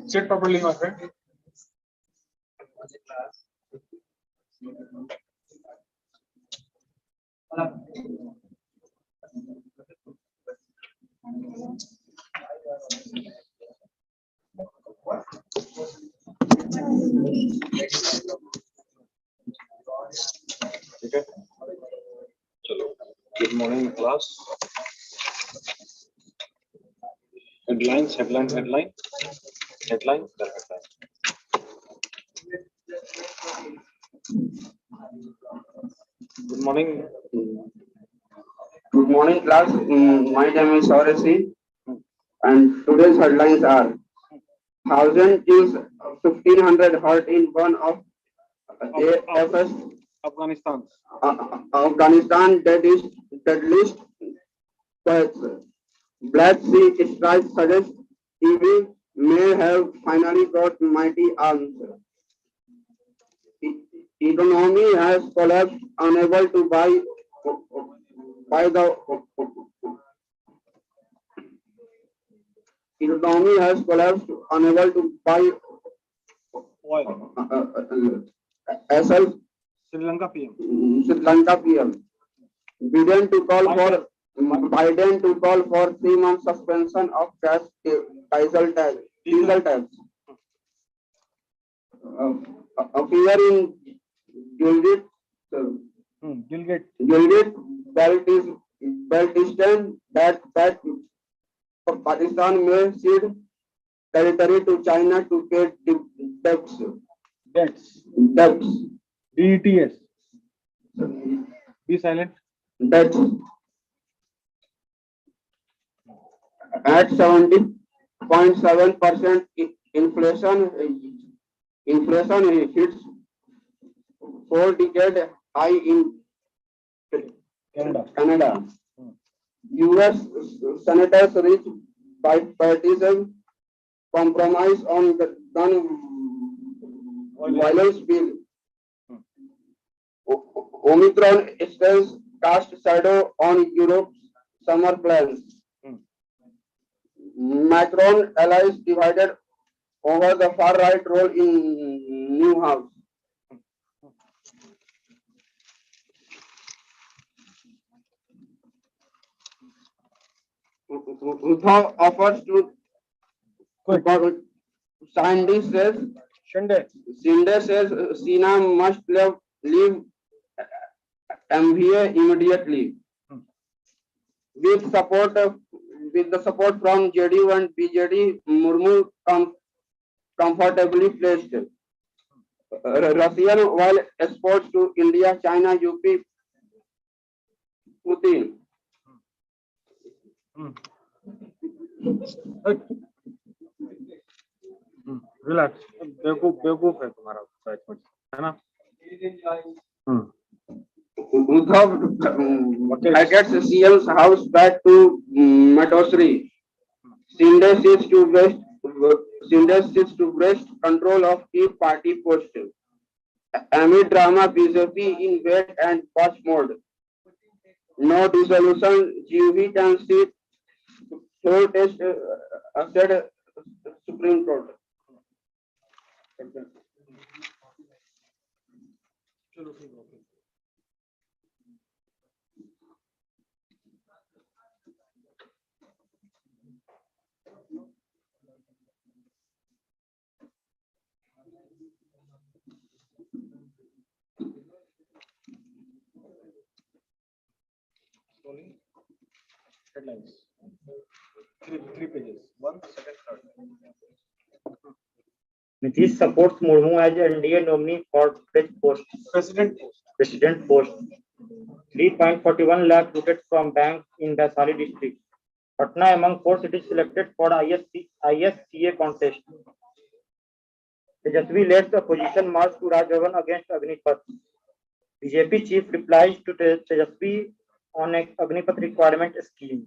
Sit properly, my friend. Okay. Good morning, class. Headlines. Headline. Good morning. Good morning, class. My name is Saurasi, and today's headlines are: 1,000 kills, 1,500 hurt in one of AFS Afghanistan deadliest quakes. Black Sea strike suggests EV may have finally got mighty arms. Economy has collapsed, unable to buy the economy has collapsed, unable to buy Oil. SL Sri Lanka PM. Biden to call for 3 month suspension of gas diesel tax. Appear in Gilded Baltistan that Pakistan may cede territory to China to pay debts. DETS. Be silent. Debts at 70.7% inflation hits 4-decade high in Canada. U.S. senators reach bipartisan compromise on the gun violence bill. Omicron strains cast shadow on Europe's summer plans. Macron allies divided over the far-right role in New House. Uddhav offers to Shinde says Sina must leave MVA immediately. With the support from JDU and BJD, Murmu comfortably placed. Russian oil exports to India, China, UP, Putin. Relax. बेवकूफ है तुम्हारा batchmate, है ना? Uddhav targets CM's house back to Matosri. Shinde sits to wrest control of key party posts. Amid drama, BJP in wait and watch mode. No dissolution, GV can sit floor test, said Supreme Court. Headlines. Three pages. 1, 2nd, 3rd. Nitish supports Murmu as NDA nominee for President post. 3.41 lakh looted from bank in Vaishali district. Patna among 4 cities selected for ISCA contest. Tejasvi led the opposition march to Raj Bhavan against Agnipath. BJP chief replies to Tejasvi on a Agnipath requirement scheme.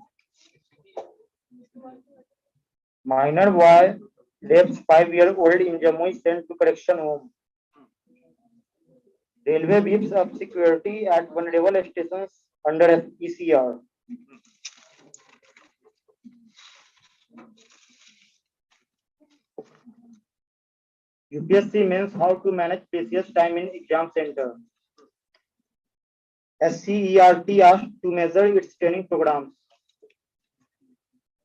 Minor boy left 5-year-old in Jammu is sent to correction home. Railway beefs up security at vulnerable stations under ECR. UPSC means how to manage precious time in exam center. SCERT asked to measure its training programs.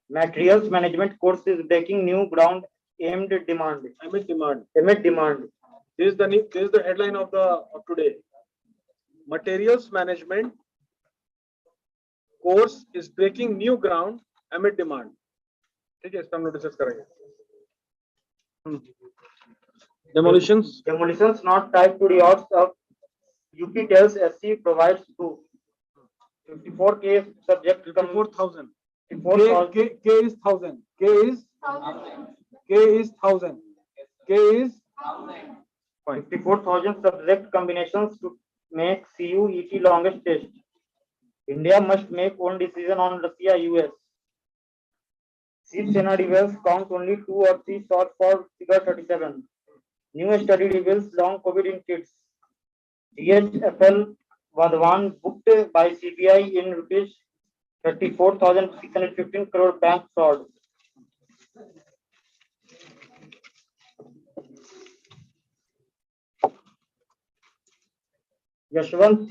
Materials management course is breaking new ground aimed demand. Amid demand. Amid demand. This is the headline of today. Materials management course is breaking new ground amid demand. ठीक है, इसका हम लोग discuss करेंगे. Demolitions. Demolitions not tied to the odds of UP tells SC provides to 54K subject 54,000. 54,000 K is 1,000. K is 1,000. K is 54,000 subject combinations to make CUET longest test. India must make own decision on Russia US. Shiv Sena rebels count only 2 or 3 short for figure 37. New study reveals long COVID in kids. DHFL Vadhavan booked by CBI in rupees 34,615 crore bank fraud. Yashwant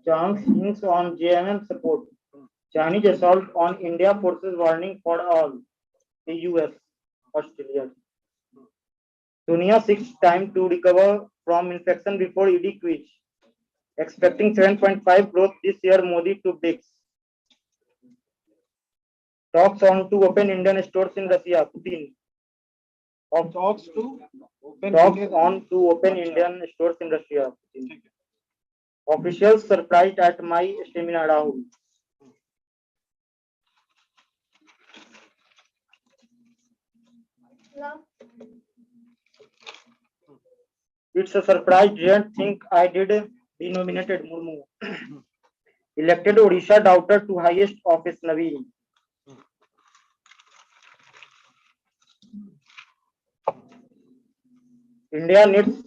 chance hints on JMM support. Chinese assault on India forces warning for all. The US, Australia. Dunia seeks time to recover from infection before ED quiz. Expecting 7.5 growth this year, Modi to BRICS. Talks on to open Indian stores in Russia, Putin. talks on to open Indian stores in Russia, Putin. Officials surprised at my stamina, Rahul. It's a surprise, didn't think I did be nominated Murmu. Elected Odisha doubter to highest office Naveen. India needs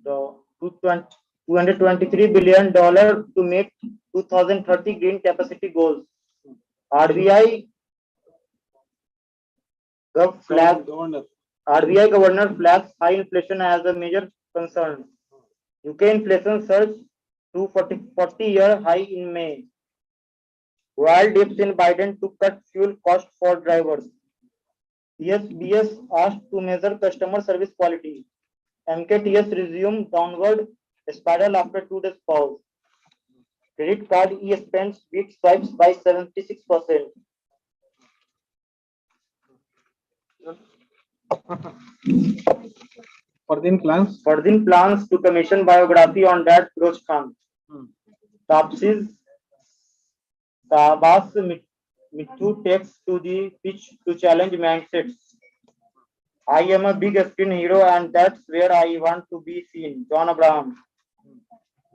$223 billion to meet 2030 green capacity goals. RBI governor flags high inflation as a major concern. UK inflation surged to 40-year high in May. While dips in Biden to cut fuel cost for drivers. BS asked to measure customer service quality. MKTS resumed downward spiral after 2 days pause. Credit card e-spends beat swipes by 76%. Further plans to commission biography on Dad Firoz Khan. Tapsi's Sabas Mithu takes to the pitch to challenge mindsets. I am a big screen hero and that's where I want to be seen. John Abraham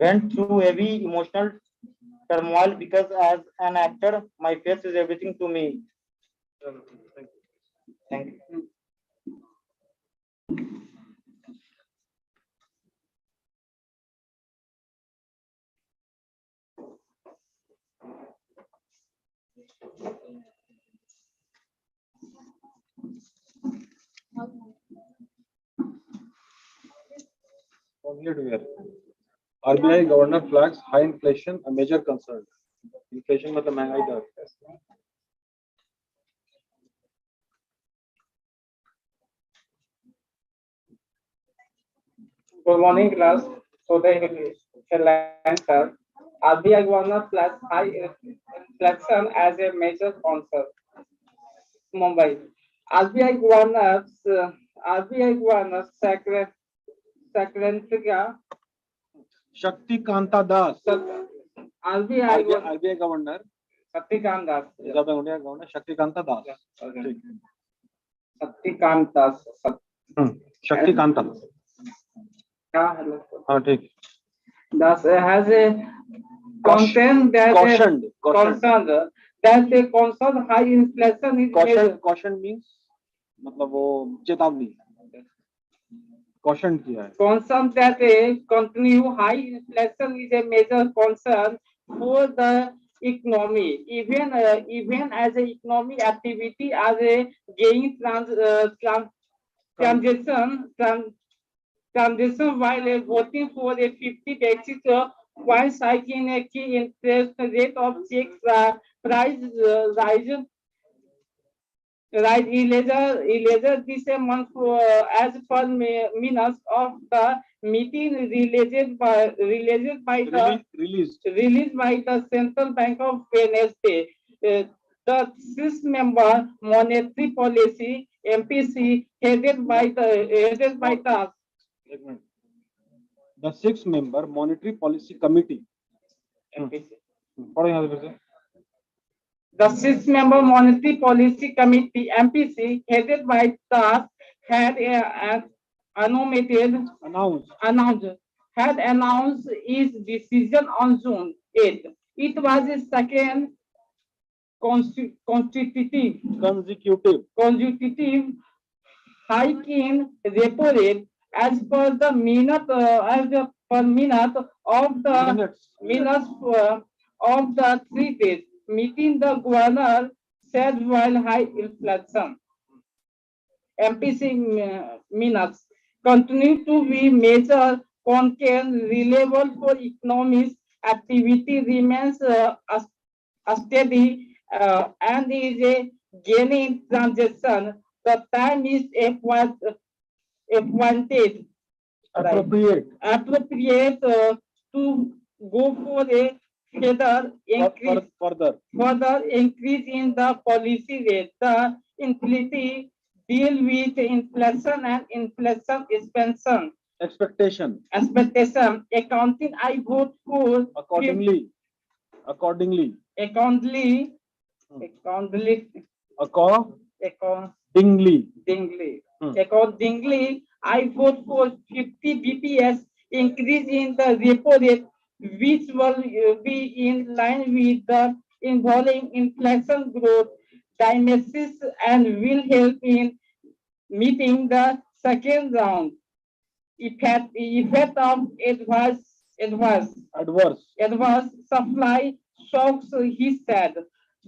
went through heavy emotional turmoil because as an actor, my face is everything to me. Thank you. RBI governor flags high inflation a major concern. Inflation मतलब महंगाई दर. Good morning, class. So the headline, sir. RBI governor flags high inflation as a major concern. Mumbai. RBI governor secretary Shaktikanta Das. RBI governor. Shaktikanta Das. Reserve Bank India governor Shaktikanta Das. Okay. Shaktikanta Das. Shaktikanta. हाँ ठीक. Das has a cautioned that a concerned high inflation is Caution means मतलब वो चेतावनी caution किया है. concerned that a continued high inflation is a major concern for the economy, even as a economic activity as a gain transition while voting for a 50 basis points hike in a key interest rate of checks price rise illegal this month as per minutes of the meeting released by the released by the Central Bank of Wednesday. The six-member monetary policy MPC headed by the The six-member monetary policy committee. MPC. पढ़ो यहाँ से फिर से. The six-member monetary policy committee MPC headed by TAS had announced its decision on June 8th. It was the second consecutive hike in repo rate as per the minute of the 3 days meeting. The governor said while high inflation MPC minutes continue to be major concern reliable for economic activity remains steady and is a gaining transition. The time is appropriate to go for a further increase in the policy rate. The infinity deal with inflation and inflation Expectation. Accounting, I vote for Accordingly. accordingly, I vote for 50 BPS increase in the repo rate, which will be in line with the involving inflation growth dimensions and will help in meeting the second round effect of adverse supply shocks. He said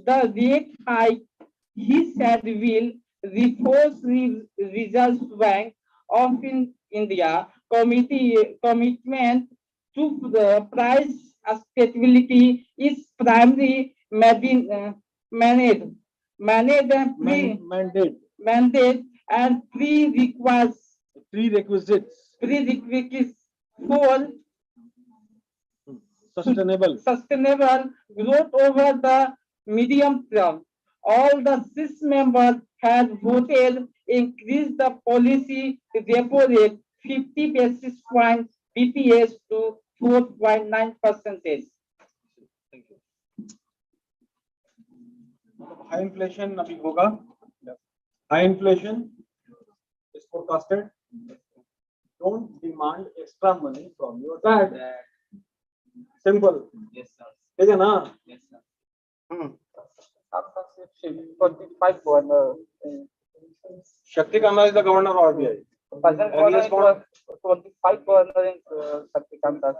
the rate hike, he said, will reinforce Reserve Bank of India commitment to the price stability is primary mandate and prerequisites for sustainable growth over the medium term. All the six members had voted increase the policy repo rate 50 basis points BPS to 4.9%. High inflation अभी होगा. High inflation is forecasted. Don't demand extra money from your dad. Simple. Yes, sir. ठीक है ना? Yes, sir. 45 governor. Shakti Kama is the governor of RBI. 25 governor in Shakti Kama.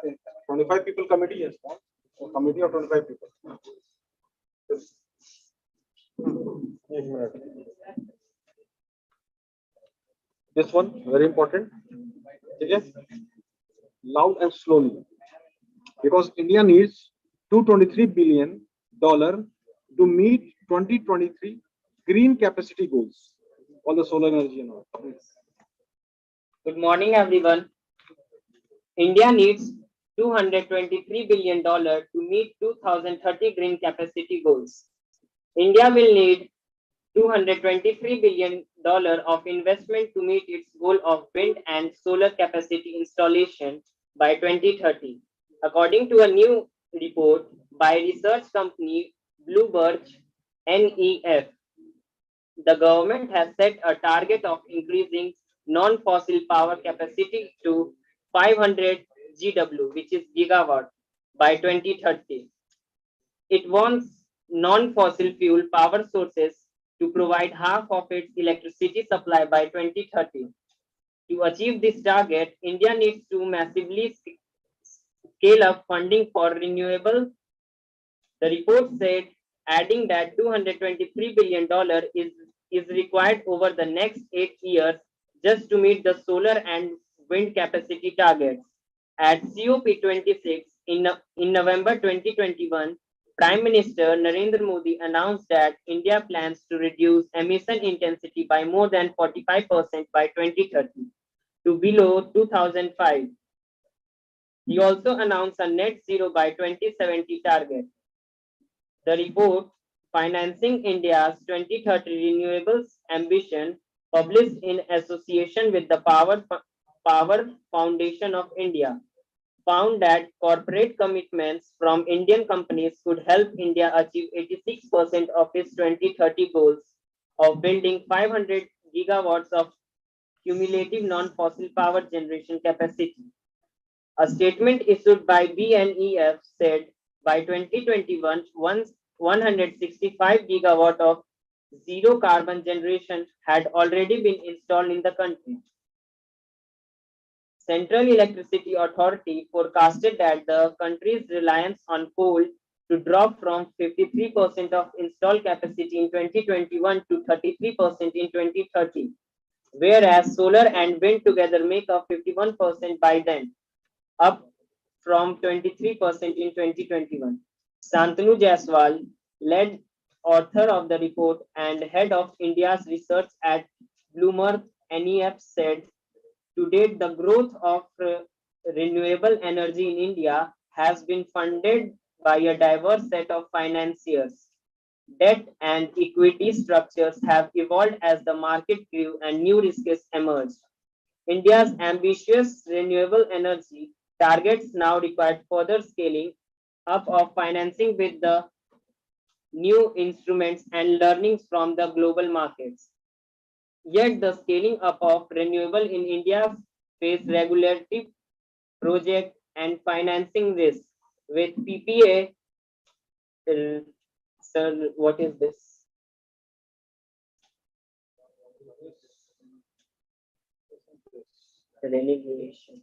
25 people committee is formed. A committee of 25 people. एक minute. This one very important. Okay? Loud and slowly, because India needs $223 billion to meet 2023 green capacity goals. All the solar energy and all. Good morning, everyone. India needs $223 billion to meet 2030 green capacity goals. India will need $223 billion of investment to meet its goal of wind and solar capacity installation by 2030. According to a new report by research company Blue Birch NEF, the government has set a target of increasing non-fossil power capacity to 500 GW, which is gigawatt, by 2030. It wants non-fossil fuel power sources to provide half of its electricity supply by 2030. To achieve this target, India needs to massively scale up funding for renewable. The report said, adding that $223 billion is required over the next 8 years just to meet the solar and wind capacity targets. At COP26 in November 2021, Prime Minister Narendra Modi announced that India plans to reduce emission intensity by more than 45% by 2030 to below 2005. He also announced a net zero by 2070 target. The report, Financing India's 2030 Renewables Ambition, published in association with the Power Foundation of India, found that corporate commitments from Indian companies could help India achieve 86% of its 2030 goals of building 500 gigawatts of cumulative non-fossil power generation capacity. A statement issued by BNEF said by 2021, 165 gigawatt of zero carbon generation had already been installed in the country. Central Electricity Authority forecasted that the country's reliance on coal to drop from 53% of installed capacity in 2021 to 33% in 2030, whereas solar and wind together make up 51% by then, up from 23% in 2021. Shantanu Jaiswal, lead author of the report and head of India's research at Bloomberg NEF, said, to date, the growth of renewable energy in India has been funded by a diverse set of financiers. Debt and equity structures have evolved as the market grew and new risks emerged. India's ambitious renewable energy targets now require further scaling up of financing with the new instruments and learnings from the global markets. Yet the scaling up of renewable in India face regulatory project and financing risk with PPA. Sir, what is this? Renegotiation.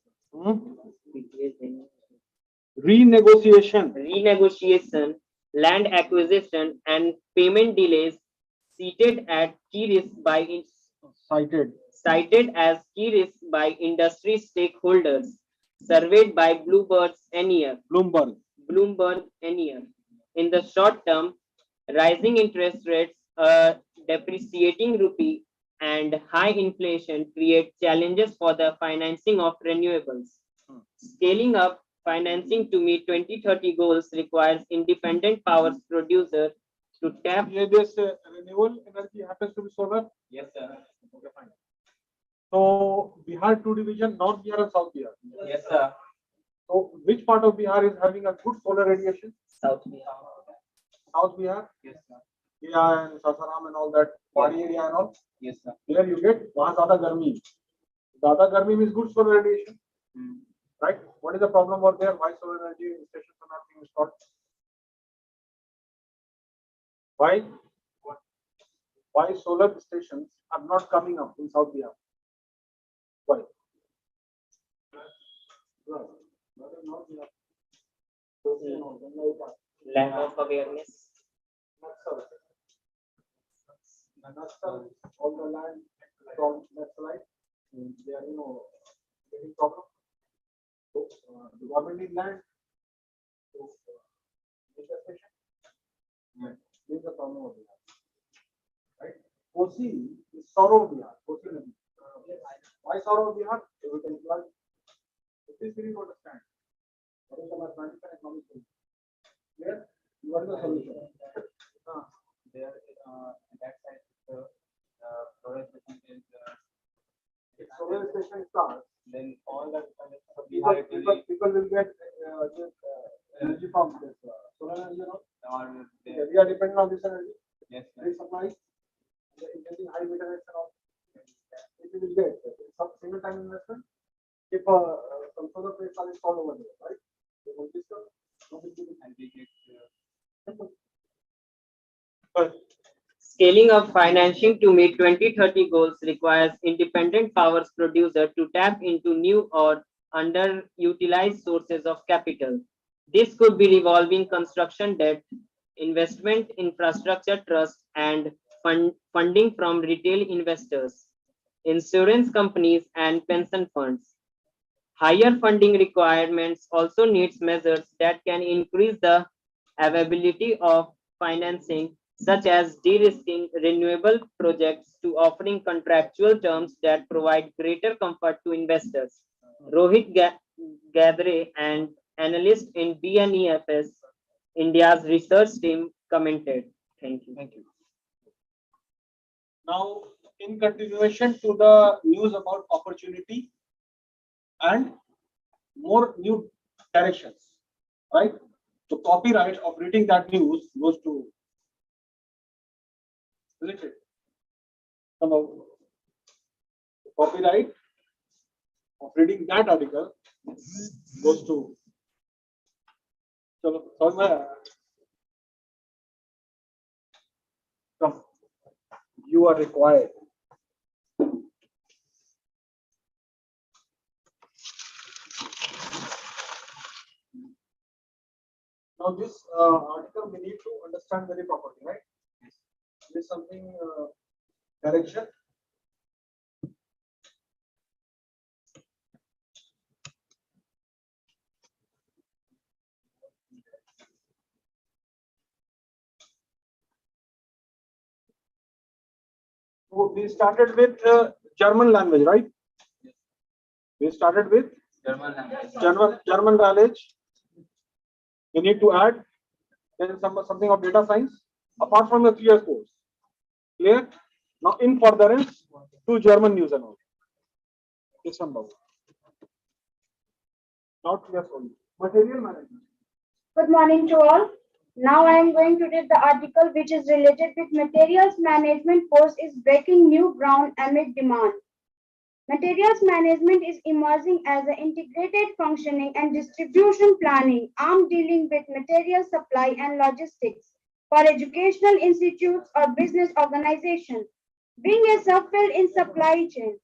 Renegotiation, land acquisition, and payment delays cited at key risk by cited as key risk by industry stakeholders surveyed by Bloomberg NEF. In the short term, rising interest rates, depreciating rupee, and high inflation create challenges for the financing of renewables. Scaling up financing to meet 2030 goals requires independent power producers to tap. This renewable energy happens to be solar. Yes, sir. Okay, fine. So Bihar two division, North Bihar and South Bihar. Yes, sir. So which part of Bihar is having a good solar radiation? South Bihar. South Bihar. Yes, sir. Yeah, and Sasaram and all that Pari area and all. Yes, sir. There you get वहाँ ज़्यादा गर्मी. ज़्यादा गर्मी means good solar radiation. Right? What is the problem over there? Why solar energy stations are not being installed? Why? Why solar stations are not coming up in South Bihar? Why? Lack of awareness. All the land from Naxalite, they are, getting problem. So, the government need land to make a station. This is the problem over here. Right? Kosi is Saurav Bihar. Kosi Nadi. Why Saurav Bihar? We can apply. This we need to understand. What is the mathematics and economics? Clear? What is the solution? There, that side, the solar station is. If solar station starts, Then all the people will get energy from this solar energy. or We are dependent on this energy. yes, They supply getting high maintenance and all. If you will get some single time investment, if some solar plates are installed over there, right? They will be still, no big deal. and we get Simple. Scaling up financing to meet 2030 goals requires independent power producer to tap into new or underutilized sources of capital. This could be revolving construction debt, investment infrastructure trust, and funding from retail investors, insurance companies, and pension funds. Higher funding requirements also needs measures that can increase the availability of financing, such as de-risking renewable projects to offering contractual terms that provide greater comfort to investors. Rohit Gadre, an analyst in BNEFS, India's research team, commented. Thank you. Thank you. Now, in continuation to the news about opportunity and more new directions, right? So copyright of reading that news goes to, isn't it? Somehow, copyright of reading that article goes to. So, come, you are required. Now, this article we need to understand very properly, right? This is something direction. So we started with German language, right? We started with German language. You need to add then something of data science apart from the 3 years course. Clear? Now in furtherance to German news and all. This one, Babu. Not 3 years only. Material management. Good morning to all. Now I am going to read the article which is related with materials management course is breaking new ground amid demand. Materials management is emerging as an integrated functioning and distribution planning arm dealing with material supply and logistics for educational institutes or business organizations, being a subfield in supply chain.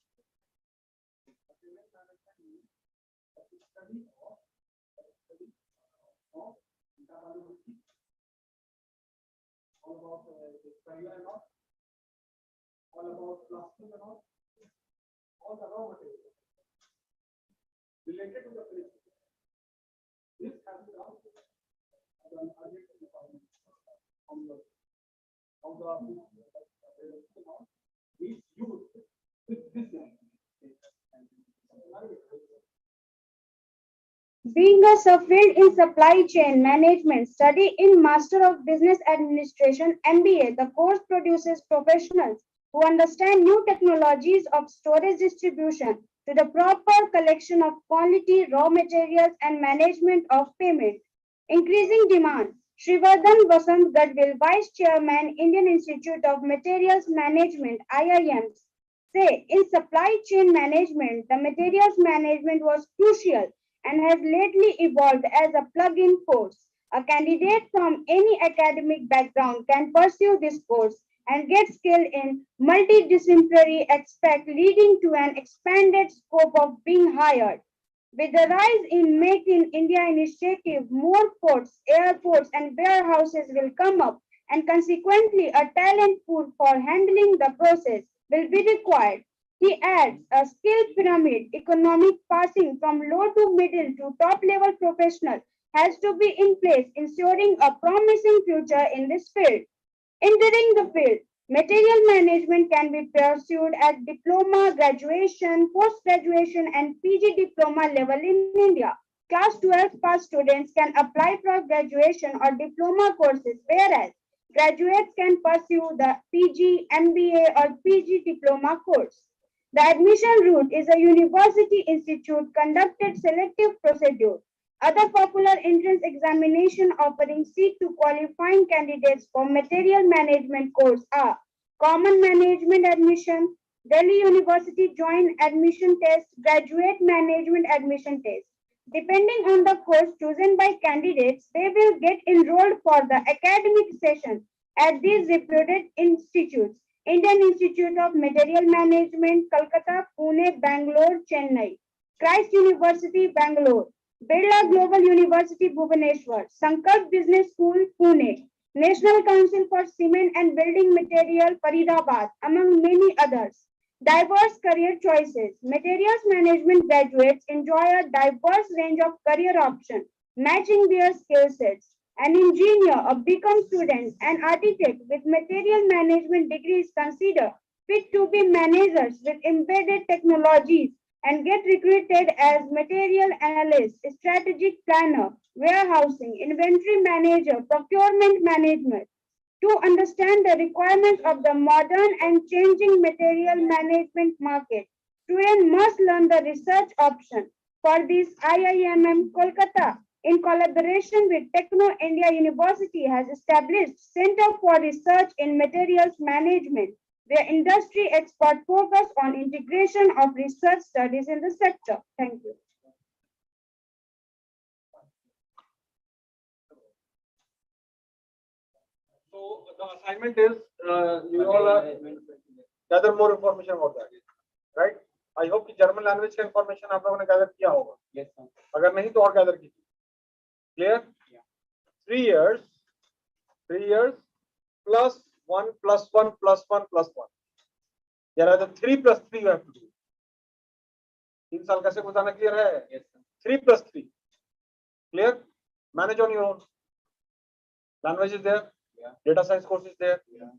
All about all about plastic and all the raw materials related to the place. This has been done is used with this Being a subfield in supply chain management, study in Master of Business Administration (MBA), the course produces professionals who understand new technologies of storage distribution to the proper collection of quality raw materials and management of payment. Increasing demand. Srivardhan Vasant Gadwil, Vice Chairman, Indian Institute of Materials Management (IIMs), say in supply chain management, the materials management was crucial and has lately evolved as a plug-in course. A candidate from any academic background can pursue this course and get skilled in multidisciplinary aspects, leading to an expanded scope of being hired. With the rise in Make in India initiative, more ports, airports, and warehouses will come up, and consequently, a talent pool for handling the process will be required. He adds a skill pyramid economic passing from low to middle to top level professional has to be in place, ensuring a promising future in this field. Entering the field, material management can be pursued at diploma, graduation, post-graduation, and PG diploma level in India. Class 12 pass students can apply for graduation or diploma courses, whereas graduates can pursue the PG, MBA, or PG diploma course. The admission route is a university institute conducted selective procedure. Other popular entrance examination offering seat to qualifying candidates for material management course are Common Management Admission, Delhi University Joint Admission Test, Graduate Management Admission Test. Depending on the course chosen by candidates, they will get enrolled for the academic session at these reputed institutes: Indian Institute of Material Management, Kolkata, Pune, Bangalore, Chennai; Christ University, Bangalore; Birla Global University, Bhubaneswar; Sankalp Business School, Pune; National Council for Cement and Building Material, Faridabad, among many others. Diverse career choices. Materials management graduates enjoy a diverse range of career options, matching their skill sets. An engineer, a BCom student, an architect with material management degree is considered fit to be managers with embedded technologies and get recruited as material analyst, strategic planner, warehousing, inventory manager, procurement management. To understand the requirements of the modern and changing material management market, students must learn the research option. For this, IIMM Kolkata, in collaboration with Techno India University, has established Center for Research in Materials Management, where industry experts focus on integration of research studies in the sector. Thank you. So the assignment is you all gather more information about that, right? I hope कि German language का information आप लोगों ने gather किया होगा. Yes, sir. अगर नहीं तो और gather कीजिए. Clear? 3 years plus 1 plus 1 plus 1 plus 1. There are the 3 plus 3 you have to do. 3 साल कैसे गुजारना clear है? Yes, sir. 3 plus 3. Clear? Manage on your own. Language is there. Yeah. Data science course is there. Yeah.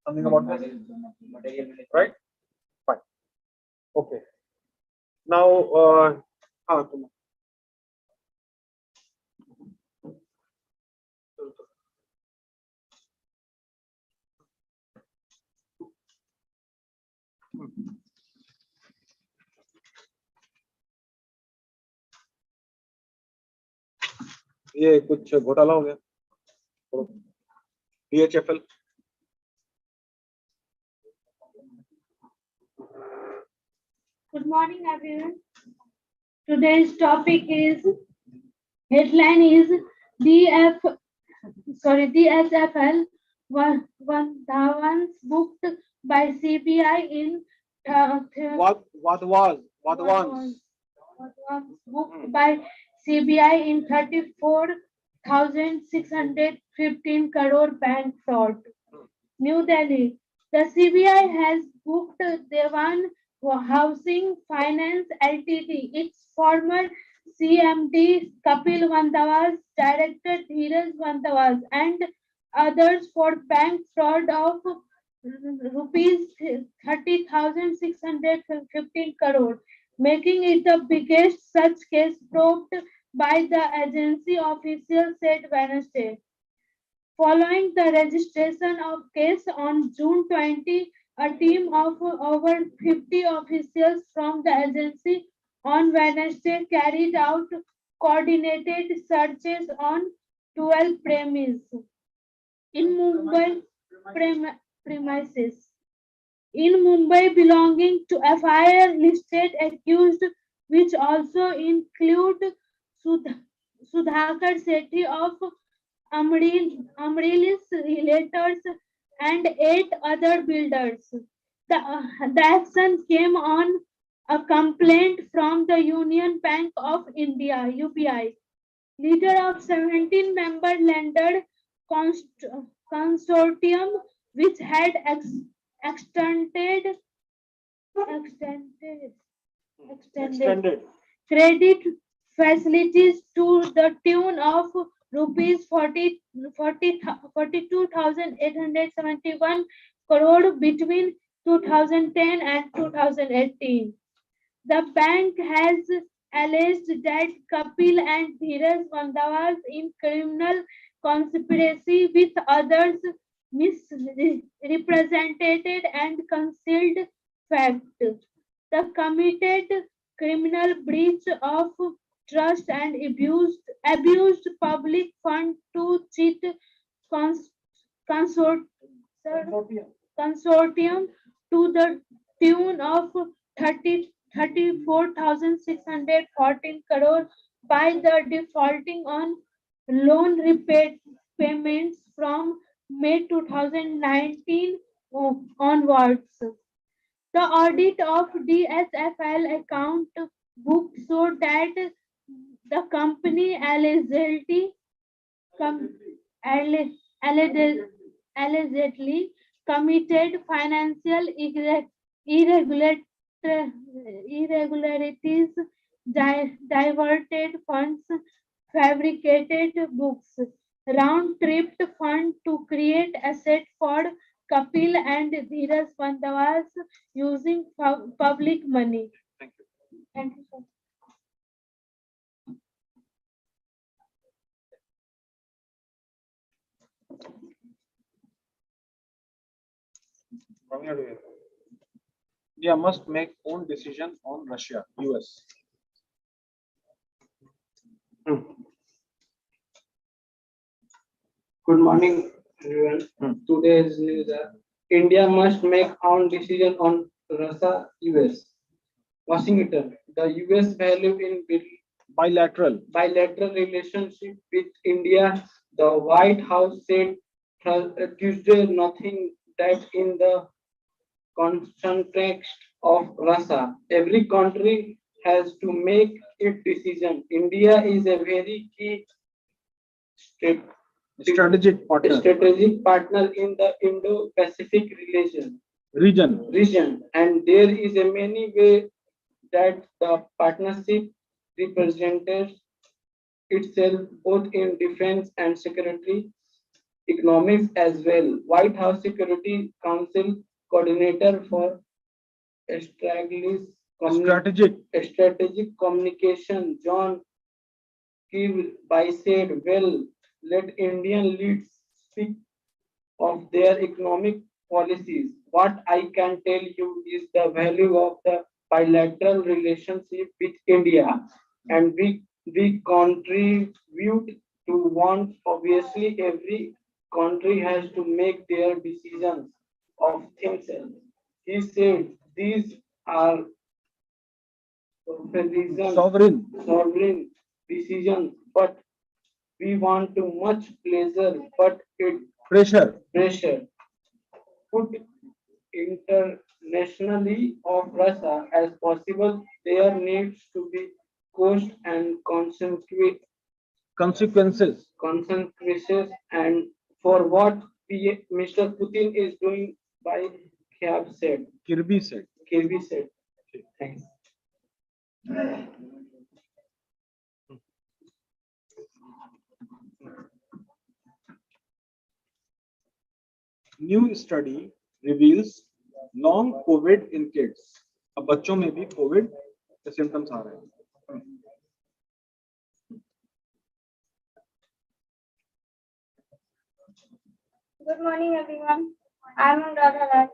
Something about this, Material management. right? Fine. Okay. Now, ये कुछ घोटाला हो गया. DHFL. Good morning, everyone. Today's topic is headline is DSFL one Dhawans booked by CBI in What was booked by CBI in 34,615 crore bank fraud. New Delhi. The CBI has booked Dewan Housing Finance Ltd, its former CMD Kapil Vandavas, Director Dheeraj Vandavas, and others for bank fraud of rupees 30,615 crore, making it the biggest such case probed by the agency officials said Wednesday. Following the registration of case on June 20, a team of over 50 officials from the agency on Wednesday carried out coordinated searches on 12 premises in Mumbai premises in Mumbai belonging to FIR listed accused, which also include Sudhakar Sethi of Amrilis Relators and 8 other builders. The action came on a complaint from the Union Bank of India (UBI), leader of 17-member lender consortium, which had extended credit facilities to the tune of rupees 42,871 crore between 2010 and 2018. The bank has alleged that Kapil and Dheeraj Vandavas in criminal conspiracy with others misrepresented and concealed fact. The committed criminal breach of trust and abused public fund to cheat consortium to the tune of 34,614 crore by the defaulting on loan payments from May 2019 onwards. The audit of DSFL account book showed that the company com- alle- alleged- allegedly committed financial irregular- irregularities, diverted funds, fabricated books, round-tripped fund to create asset for Kapil and Dheeraj Pandavas using public money. Thank you. Thank you, sir. India must make own decision on Russia, US. Good morning, everyone. Today's news are India must make own decision on Russia, US. Washington, the US value in bilateral relationship with India. The White House said Tuesday nothing that in the context of Russia. Every country has to make its decision. India is a very key Strategic partner in the Indo-Pacific region, and there is a many way that the partnership represents itself both in defense and security, economics as well. White House Security Council coordinator for strategic communication, John Kirby said, well, let Indian leaders speak of their economic policies. What I can tell you is the value of the bilateral relationship with India, and we contribute to one. Obviously, every country has to make their decisions of themselves. He said these are sovereign decisions, but we want too much pleasure, but it pressure put internationally of Russia as possible. There needs to be cost and consequences. And for what Mr. Putin is doing by Kirby said. Thanks. New study reveals long COVID in kids. अब बच्चों में भी COVID के symptoms आ रहे हैं. Good morning, everyone. I'm Aryabhata.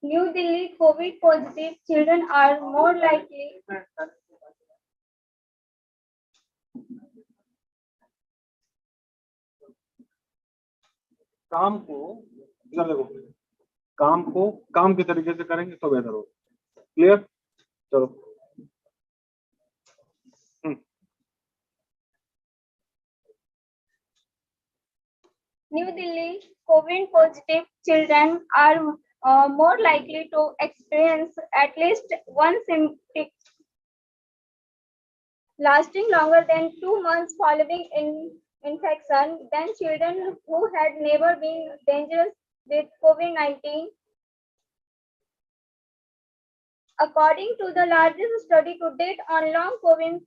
New Delhi COVID positive children are more likely काम को इधर देखो, काम को काम के तरीके से करेंगे तो बेहतर हो. क्लियर? चलो. New Delhi COVID positive children are more likely to experience at least one symptom lasting longer than 2 months following infection than children who had never been dangerous with COVID-19. According to the largest study to date on long COVID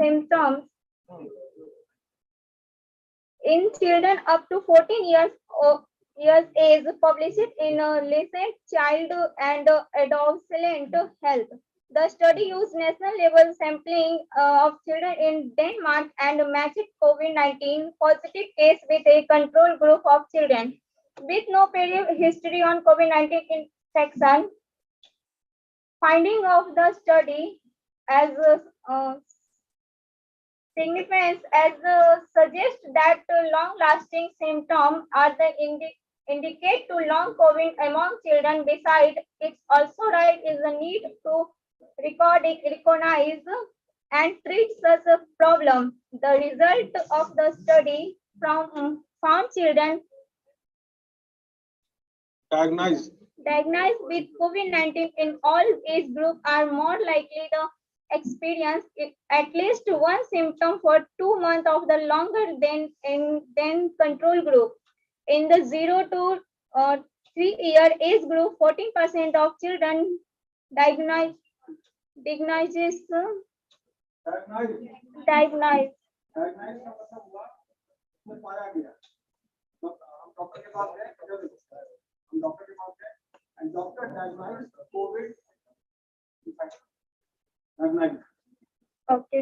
symptoms in children up to 14 years age, published in Lancet Child and Adolescent Health. The study used national level sampling of children in Denmark and matched COVID-19 positive case with a control group of children with no prior history on COVID-19 infection. Finding of the study as significance as suggest that long-lasting symptoms are the indicate to long COVID among children. Besides, it's also right is the need to recognize and treat such a problem. The result of the study from found children diagnosed with COVID-19 in all age groups are more likely to experience at least one symptom for 2 months of the longer than control group. In the 0 to 3-year age group, 14% of children diagnosed diagnosis diagnosed diagnose का मतलब हुआ उसमें पाया गया तो हम doctor के पास गए हम डॉक्टर के पास गए and doctor diagnose Covid infection diagnose okay.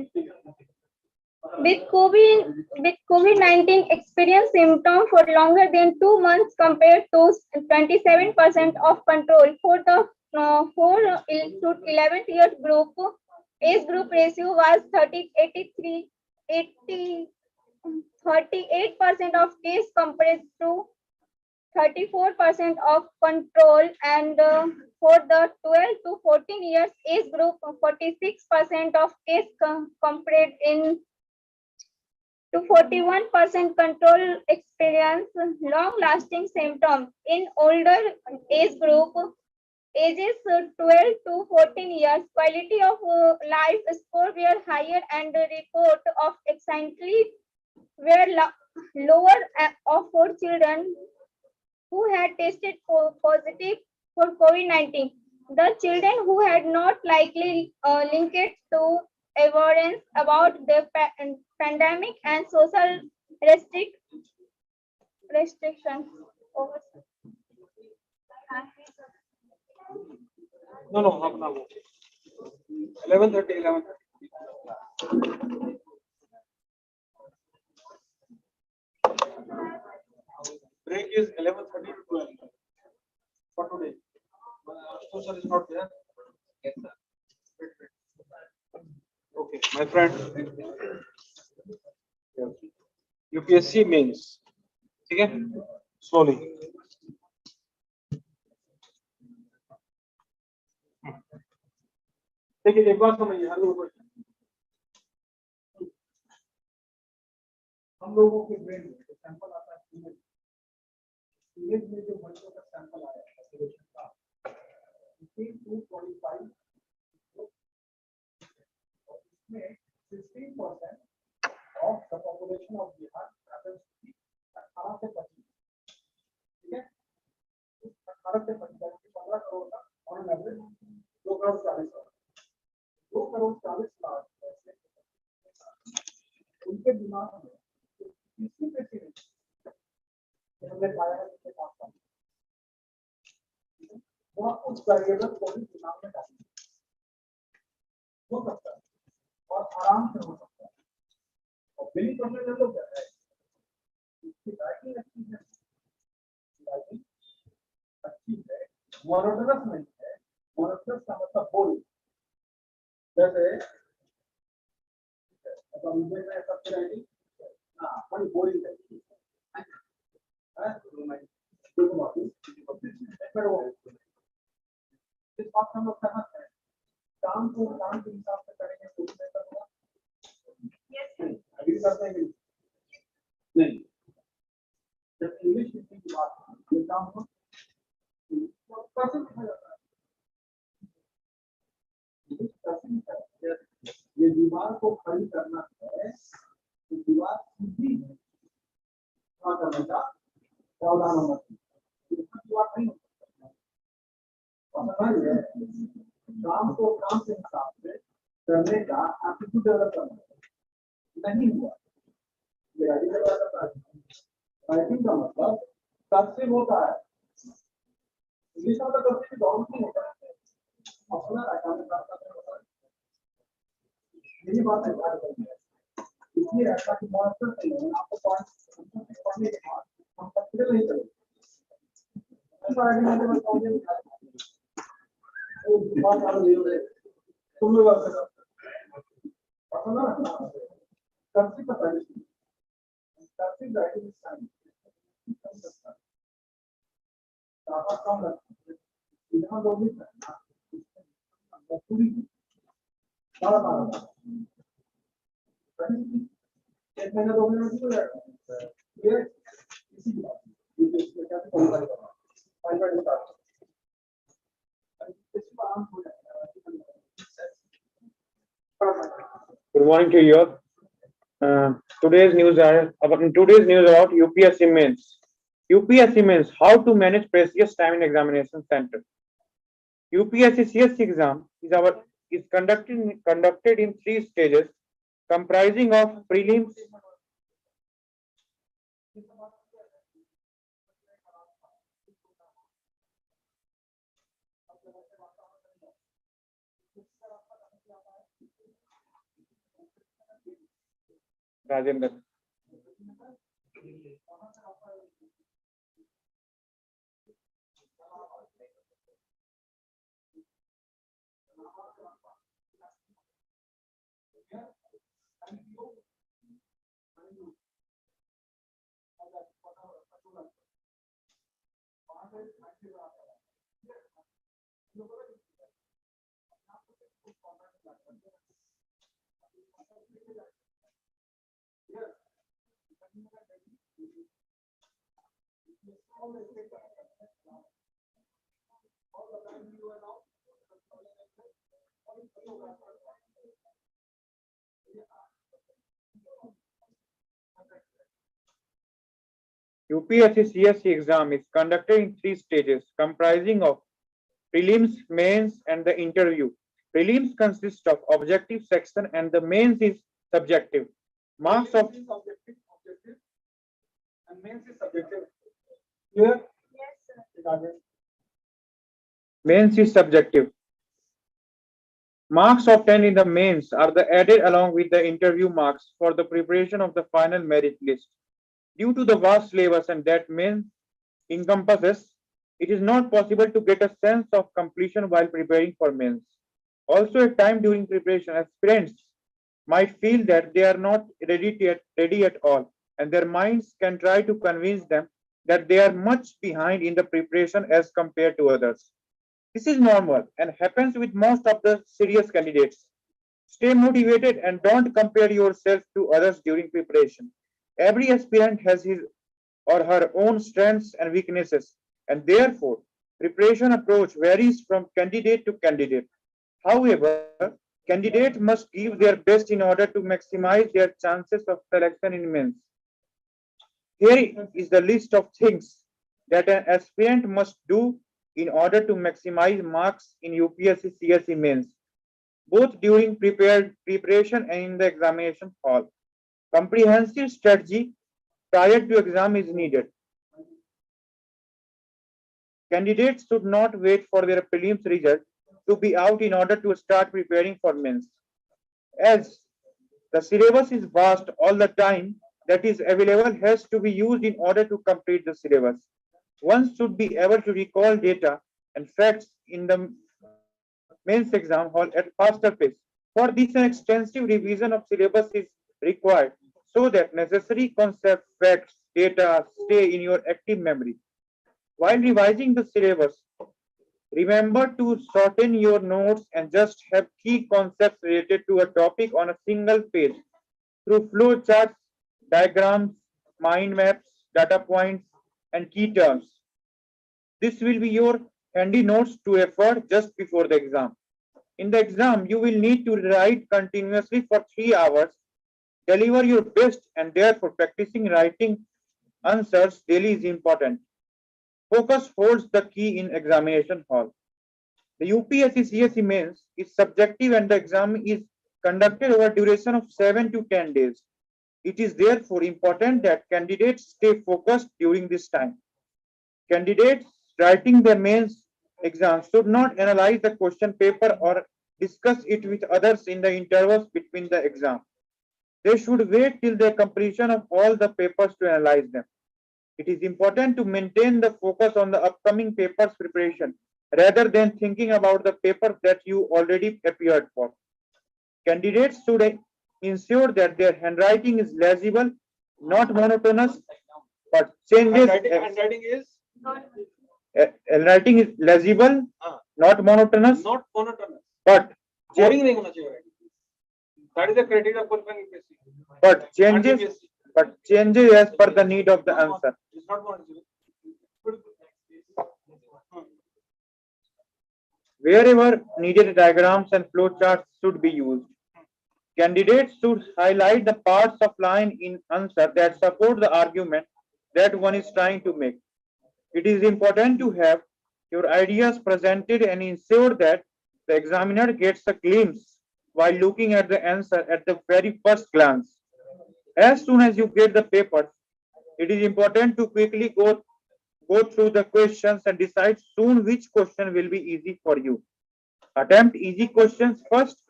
With COVID-19 experience symptoms for longer than 2 months compared to 27% of control for the 4 to 11 years group. Age group ratio was 38% of case compared to 34% of control, and for the 12 to 14 years age group, 46% of case compared in to 41% control experience long-lasting symptoms. In older age group, ages 12 to 14 years, quality of life score were higher and the report of anxiety were lower for children who had tested positive for COVID-19. The children who had not likely linked to awareness about the pandemic and social restrictions. No, अपना वो 11:30 break is 11:30 to 12 for today. So sir is not there. Yes sir. Wait. Okay, my friend. UPSC means. ठीक है? Slowly. देखिए एक बात समझिए हर लोगों को हम लोगों के ब्रेन में सैंपल आता है इमेज में जो बच्चों का सैंपल आया है एजुकेशन का 225 इसमें 16% of the population of Bihar happens to be 18 से 25 ठीक है 18 से 25 15 करोड़ का ऑन एवरेज 2 करोड़ 40 लाख 2 करोड़ 40 लाख उनके दिमाग में किसी पे से हमने पाया है कि पास वो उस वेरिएबल को भी दिमाग में डालेंगे हो सकता है और आराम से हो सकता है और बिली परसेंट लोग क्या है इसकी राइटिंग अच्छी है राइटिंग अच्छी है मोनोटोनस नहीं है मोनोटोनस का मतलब बोल जैसे अब हम देख रहे हैं सबसे राइटिंग हाँ बड़ी बोरिंग है इस बात हम लोग सहमत हैं काम को काम के हिसाब से करेंगे कुछ नहीं करूँगा अभी करते हैं नहीं जब इंग्लिश स्पीकिंग की बात ये काम हो कैसे लिखा जाता है ये दीवार को खड़ी करना है तो दीवार सीधी है क्या करने का प्रावधान होना चाहिए दीवार नहीं हो सकता काम को काम के हिसाब से करने का एप्टीट्यूड डेवलप करना नहीं हुआ राइटिंग का मतलब कर्सिव होता है इंग्लिश में तो कर्सिव डॉट नहीं होता है अपना यही बात है इसलिए ऐसा कि मॉनिटर नहीं है आपको पढ़ने के बाद हम प्रैक्टिकल नहीं करेंगे ऐसा आइडिया मैं बताऊंगा बात आ रही है तुम लोग बात करो अपना कर्सिव का पहले कर्सिव राइटिंग स्टाइल ज्यादा कम लगता है इतना लोग नहीं करना पूरी बड़ा Good morning to you all. Today's news about UPSC mains. UPSC mains, how to manage precious time in examination center. UPSC CSC exam is conducted in 3 stages, comprising of prelims. Rajendra. UPSC CSC exam is conducted in 3 stages, comprising of prelims, mains, and the interview. Prelims consist of objective section and the mains is subjective. Marks of and mains is subjective. Clear? Yes, sir. Mains is subjective. Marks obtained in the mains are added along with the interview marks for the preparation of the final merit list. Due to the vast syllabus and that mains encompasses, it is not possible to get a sense of completion while preparing for mains. Also, at time during preparation, aspirants might feel that they are not ready at all, and their minds can try to convince them that they are much behind in the preparation as compared to others. This is normal and happens with most of the serious candidates. Stay motivated and don't compare yourself to others during preparation. Every aspirant has his or her own strengths and weaknesses, and therefore, preparation approach varies from candidate to candidate. However, candidates must give their best in order to maximize their chances of selection in mains. Here is the list of things that an aspirant must do in order to maximize marks in UPSC CSE mains, both during preparation and in the examination hall. Comprehensive strategy prior to exam is needed. Candidates should not wait for their prelims result to be out in order to start preparing for mains. As the syllabus is vast, all the time that is available has to be used in order to complete the syllabus. One should be able to recall data and facts in the mains exam hall at faster pace. For this, an extensive revision of syllabus is required so that necessary concepts, facts, data stay in your active memory. While revising the syllabus, remember to shorten your notes and just have key concepts related to a topic on a single page through flow charts, diagrams, mind maps, data points, and key terms. This will be your handy notes to refer just before the exam. In the exam, you will need to write continuously for 3 hours. Deliver your best, and therefore practicing writing answers daily is important. Focus holds the key in examination hall. The UPSC CSE mains is subjective and the exam is conducted over a duration of 7 to 10 days. It is therefore important that candidates stay focused during this time. Candidates writing their mains exam should not analyze the question paper or discuss it with others in the intervals between the exam. They should wait till the completion of all the papers to analyze them. It is important to maintain the focus on the upcoming papers preparation rather than thinking about the paper that you already appeared for. Candidates should ensure that their handwriting is legible, not monotonous, but changes. Handwriting is legible, not monotonous. Not monotonous. But Boring नहीं होना चाहिए. That is the criteria of qualifying UPSC. but changes as per the need of the answer. It's not going to. Wherever needed, diagrams and flowcharts should be used. Candidates should highlight the parts of line in answer that support the argument that one is trying to make. It is important to have your ideas presented and ensure that the examiner gets a glimpse while looking at the answer at the very first glance. As soon as you get the papers, it is important to quickly go through the questions and decide soon which question will be easy for you. Attempt easy questions first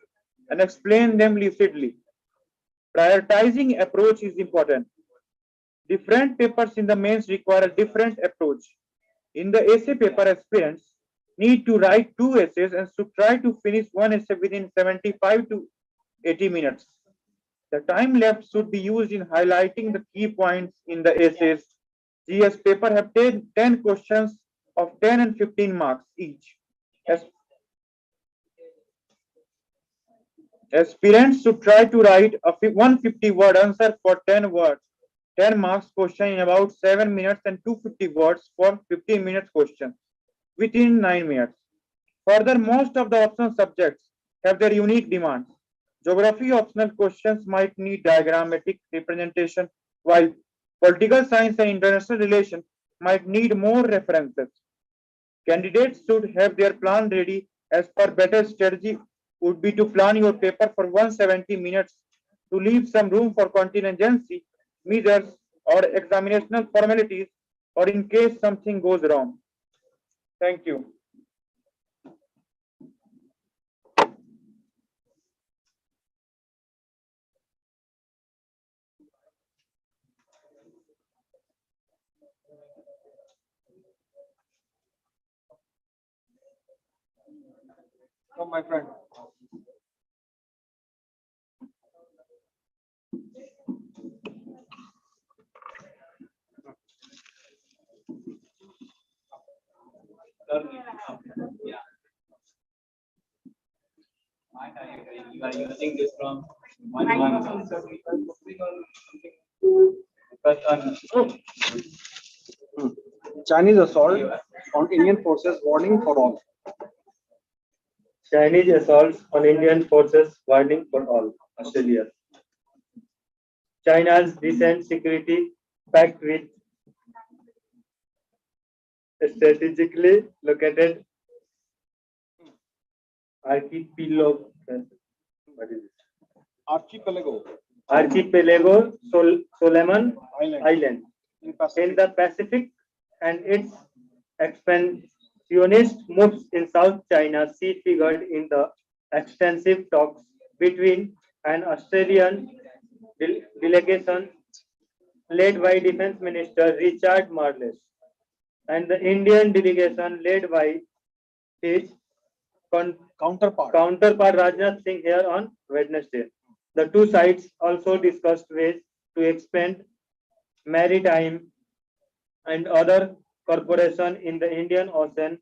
and explain them lucidly. Prioritizing approach is important. Different papers in the mains require a different approach. In the essay paper, aspirants need to write 2 essays and should try to finish one essay within 75 to 80 minutes. The time left should be used in highlighting the key points in the essays. GS paper have 10 questions of 10 and 15 marks each. Aspirants should try to write a 150-word answer for 10 marks question in about 7 minutes and 250 words for 15 minutes question within 9 minutes. Further, most of the optional subjects have their unique demands. Geography optional questions might need diagrammatic representation, while political science and international relations might need more references. Candidates should have their plan ready. As per better strategy would be to plan your paper for 170 minutes to leave some room for contingency measures or examinational formalities or in case something goes wrong. Thank you. From my friend. Yeah. You are using this from one. Chinese assault on Indian forces, warning for all. Chinese assaults on Indian forces, warning for all. Australia. China's recent security pact with strategically located archipelago. What is it? Archipelago Solomon Island in the Pacific and its expansionist moves in South China Sea figured in the extensive talks between an Australian delegation led by Defense Minister Richard Marles and the Indian delegation led by his counterpart Rajnath Singh here on Wednesday. The two sides also discussed ways to expand maritime and other cooperation in the Indian Ocean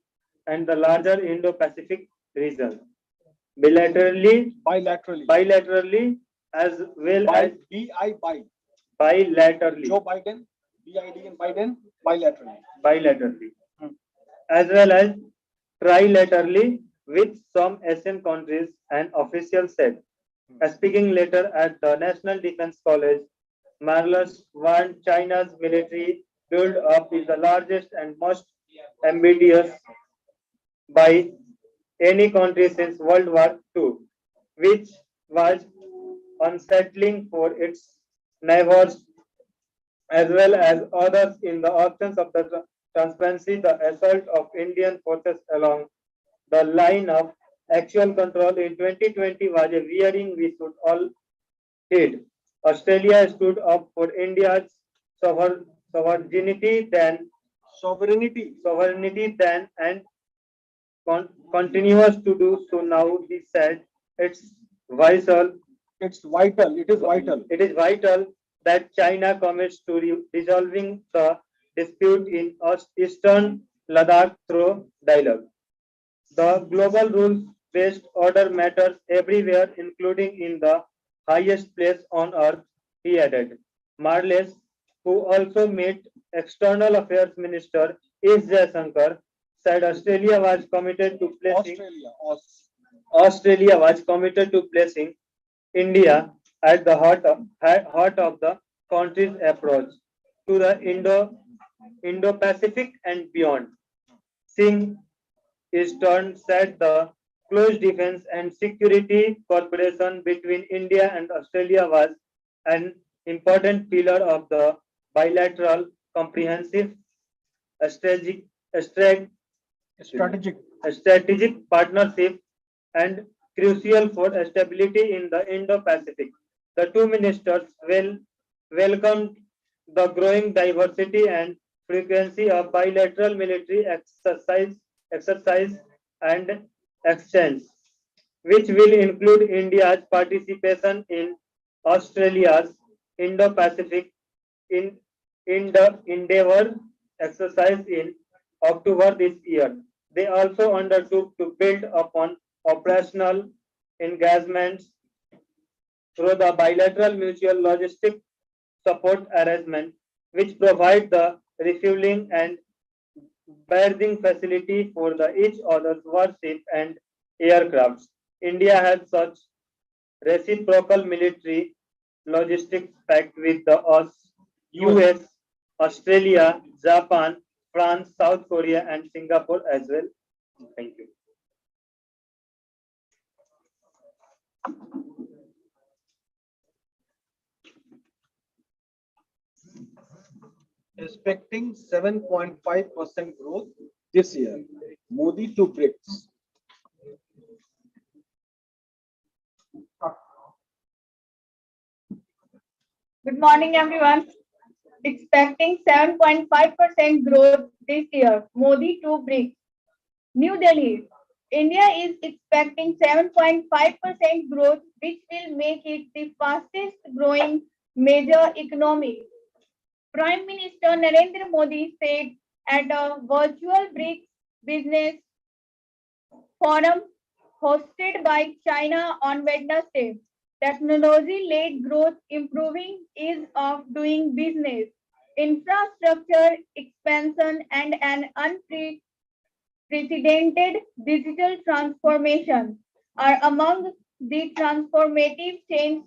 and the larger Indo-Pacific region. Bilaterally as well as bilaterally. Joe Biden, BID and Biden, bilaterally. As well as trilaterally with some Asian countries, an official said. Speaking later at the National Defense College, Marles warned China's military build-up is the largest and most ambitious by any country since World War II, which was unsettling for its neighbors as well as others in the absence of the transparency. The assault of Indian forces along the line of actual control in 2020 was a warning we should all heed. Australia stood up for India's sovereignty then and continues to do so now. He said it's vital that China commits to resolving the dispute in Eastern Ladakh through dialogue. The global rules-based order matters everywhere, including in the highest place on earth, he added. Marles, who also met External Affairs Minister S. Jaishankar, said Australia was committed to placing India at the heart of the country's approach to the Indo-Pacific and beyond. Singh, in turn, said the close defense and security cooperation between India and Australia was an important pillar of the bilateral comprehensive strategic, strate- Strategic. strategic partnership and crucial for stability in the Indo-Pacific. The two ministers welcomed the growing diversity and frequency of bilateral military exercise and exchange, which will include India's participation in Australia's Indo-Pacific in the Endeavour exercise in October this year. They also undertook to build upon operational engagements through the bilateral mutual logistic support arrangement, which provide the refueling and berthing facility for the each other's warship and aircrafts. India has such reciprocal military logistics pact with the US, Australia, Japan, France, South Korea, and Singapore as well. Thank you. Expecting 7.5% growth this year. Modi to BRICS. Good morning, everyone. Expecting 7.5% growth this year. Modi to BRICS. New Delhi. India is expecting 7.5% growth, which will make it the fastest growing major economy. Prime Minister Narendra Modi said at a virtual BRICS business forum hosted by China on Wednesday. Technology-led growth improving ease of doing business, infrastructure expansion, and an unprecedented digital transformation are among the transformative changes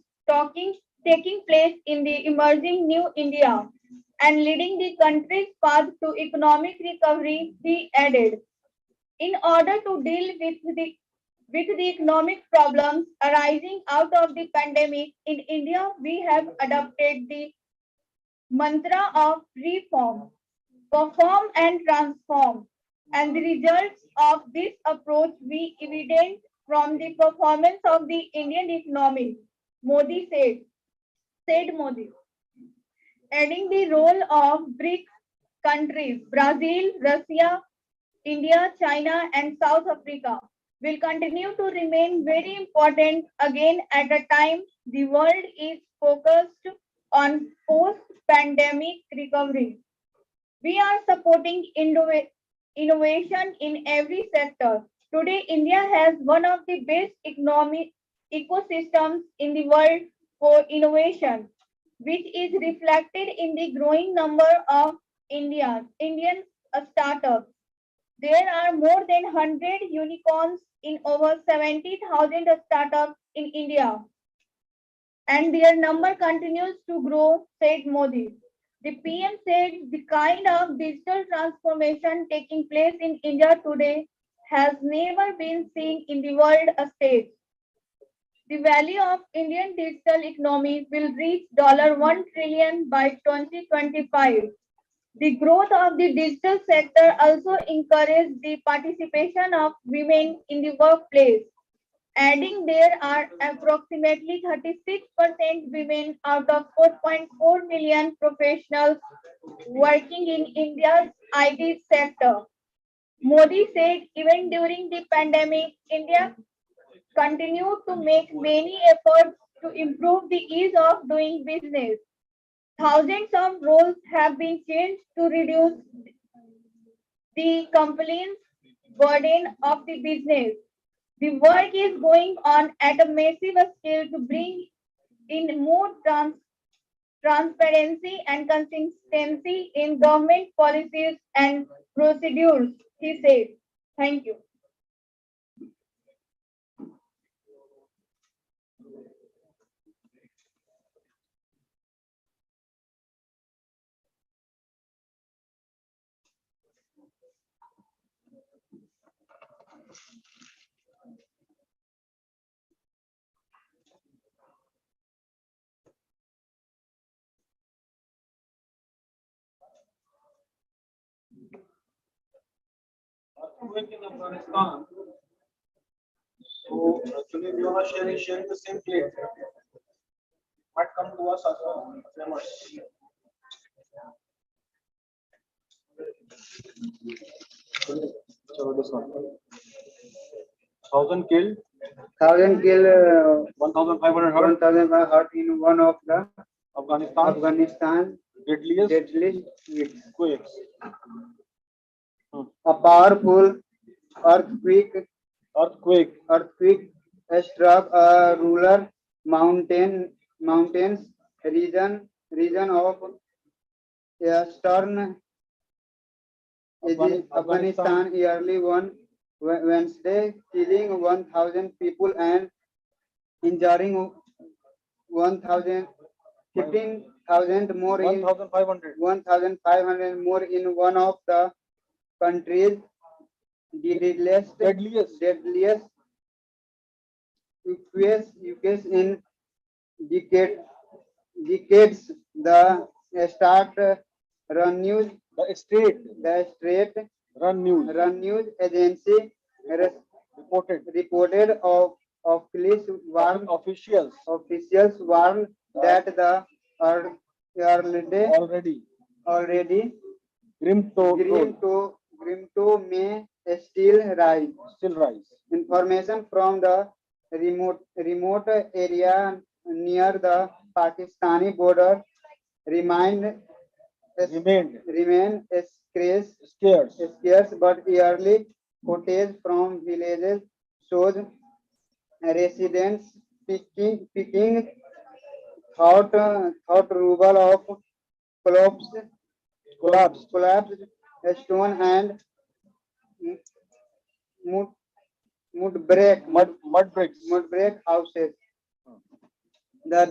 taking place in the emerging new India and leading the country's path to economic recovery, he added. In order to deal with the economic problems arising out of the pandemic in India, we have adopted the mantra of reform, perform and transform. And the results of this approach we evident from the performance of the Indian economy, Modi said Modi. Adding the role of BRICS countries, Brazil, Russia, India, China, and South Africa will continue to remain very important again at a time the world is focused on post-pandemic recovery. We are supporting innovation in every sector. Today, India has one of the best economic ecosystems in the world for innovation, which is reflected in the growing number of Indian startups. There are more than 100 unicorns in over 70,000 startups in India, and their number continues to grow, said Modi. The PM said the kind of digital transformation taking place in India today has never been seen in the world stage. The value of Indian digital economy will reach $1 trillion by 2025. The growth of the digital sector also encouraged the participation of women in the workplace, adding there are approximately 36% women out of 4.4 million professionals working in India's IT sector. Modi said even during the pandemic, India continued to make many efforts to improve the ease of doing business. Thousands of roles have been changed to reduce the compliance burden of the business. The work is going on at a massive scale to bring in more transparency, and consistency in government policies and procedures, he said. Thank you. Earthquake in Afghanistan. So actually we are sharing the same plate. Might come to us as well. Famous. So this one. 1,000 killed. 1,000 killed. 1,500 hurt. 1,500 hurt in one of the Afghanistan deadliest quakes. A powerful earthquake struck a rural mountains region of eastern Afghanistan early one Wednesday, killing 1,000 people and injuring 15,000 more in 1,500 more in one of the country's deadliest quakes in decades. The state run news agency reported of police officials warned that the already Grimto may still rise. Information from the remote area near the Pakistani border remain scarce, but early footage from villages shows residents picking thought rubble of collapsed stone and mud brick houses. The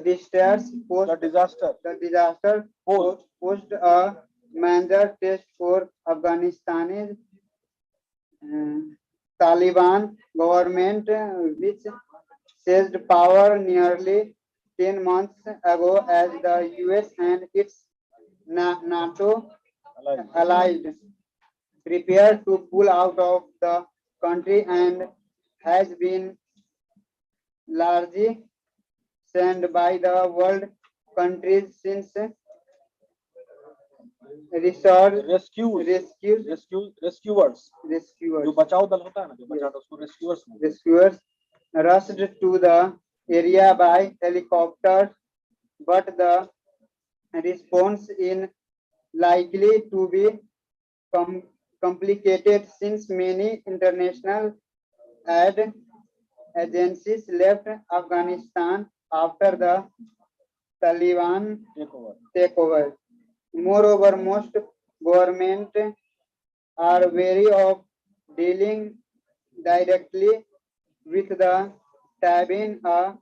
disaster posed a major test for Afghanistan's Taliban government, which seized power nearly 10 months ago as the US and its NATO allies prepared to pull out of the country and has been largely shunned by the world countries since rescuers rushed to the area by helicopter, but the response is likely to be complicated since many international aid agencies left Afghanistan after the Taliban takeover. Moreover, most governments are wary of dealing directly with the Taliban, a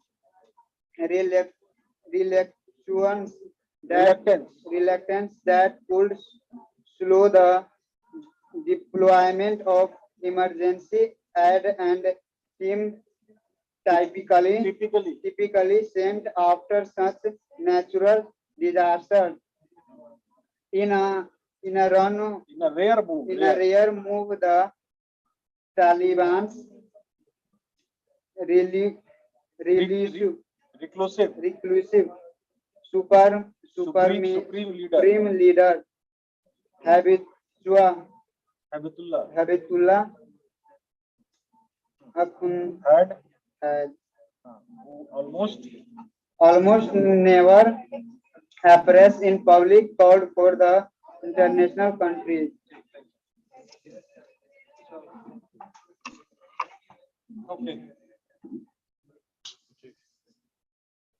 reluctance that could slow the deployment of emergency aid and team typically sent after such natural disaster. In a rare move, the Taliban's reclusive supreme leader Habitullah had almost never appears in public, called for the international countries. Okay.